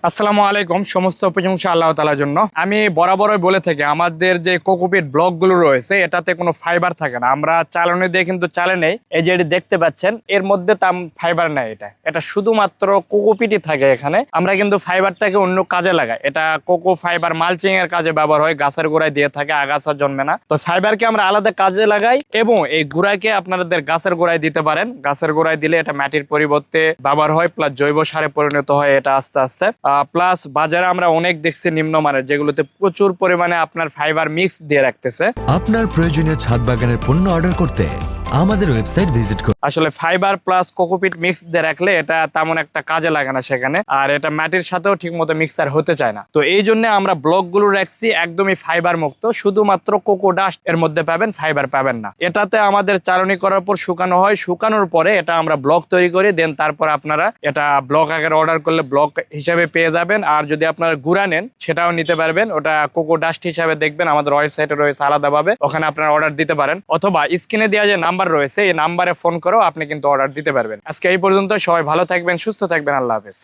আসসালামু আলাইকুম। সমস্ত প্রশংসা আল্লাহ তাআলার জন্য। আমি বরাবরই বলে থাকি আমাদের যে কোকোপিট ব্লকগুলো রয়েছে এটাতে কোনো ফাইবার থাকে না। আমরা চালনি দিয়ে কিন্তু চালে নেই, এই যে এটি দেখতে পাচ্ছেন এর মধ্যে তাম ফাইবার নাই। এটা শুধুমাত্র কোকোপিটই থাকে এখানে। আমরা কিন্তু ফাইবারটাকে অন্য কাজে লাগাই। এটা কোকো ফাইবার মালচিং এর কাজে ব্যবহার হয়, গাছের গোড়ায় দিয়ে থাকে, আগাছা জন্মে না। তো ফাইবারকে আমরা আলাদা কাজে লাগাই এবং এই গুঁড়াকে আপনাদের গাছের গোড়ায় দিতে পারেন। গাছের গোড়ায় দিলে এটা মাটির পরিবর্তে ব্যবহার হয়, প্লাস জৈব সারে পরিণত হয় এটা আস্তে আস্তে। প্লাস বাজারে আমরা অনেক দেখছি নিম্নমানের, যেগুলোতে প্রচুর পরিমাণে আপনার ফাইবার মিক্স দিয়ে রাখতেছে। আপনার প্রয়োজনীয় ছাদ বাগানের পণ্য অর্ডার করতে আমাদের ওয়েবসাইট ভিজিট করুন। আসলে ফাইবার প্লাস কোকোপিট মিক্স দিয়ে রাখলে এটা তেমন একটা কাজে লাগে না সেখানে, আর এটা মাটির সাথেও ঠিক মতো মিক্সার হতে চায় না। তো এই জন্য আমরা ব্লকগুলো রাখছি একদমই ফাইবার মুক্ত, শুধুমাত্র কোকো ডাস্ট এর মধ্যে পাবেন, ফাইবার পাবেন না। এটাতে আমাদের চালনি করার পর শুকানো হয়, শুকানোর পরে এটা আমরা ব্লক তৈরি করি, দেন তারপর আপনারা এটা ব্লক আকারে অর্ডার করলে ব্লক হিসাবে পেয়ে যাবেন। আর যদি আপনারা গুঁড়া নেন সেটাও নিতে পারবেন, ওটা কোকো ডাস্ট হিসাবে দেখবেন আমাদের ওয়েবসাইটে রয়েছে আলাদাভাবে, ওখানে আপনারা অর্ডার দিতে পারেন। অথবা স্ক্রিনে দেওয়া যে নাম্বার রয়েছে এই নাম্বারে ফোন করেও আপনি কিন্তু অর্ডার দিতে পারবেন। আজকে এই পর্যন্ত, সবাই ভালো থাকবেন, সুস্থ থাকবেন, আল্লাহ হাফেজ।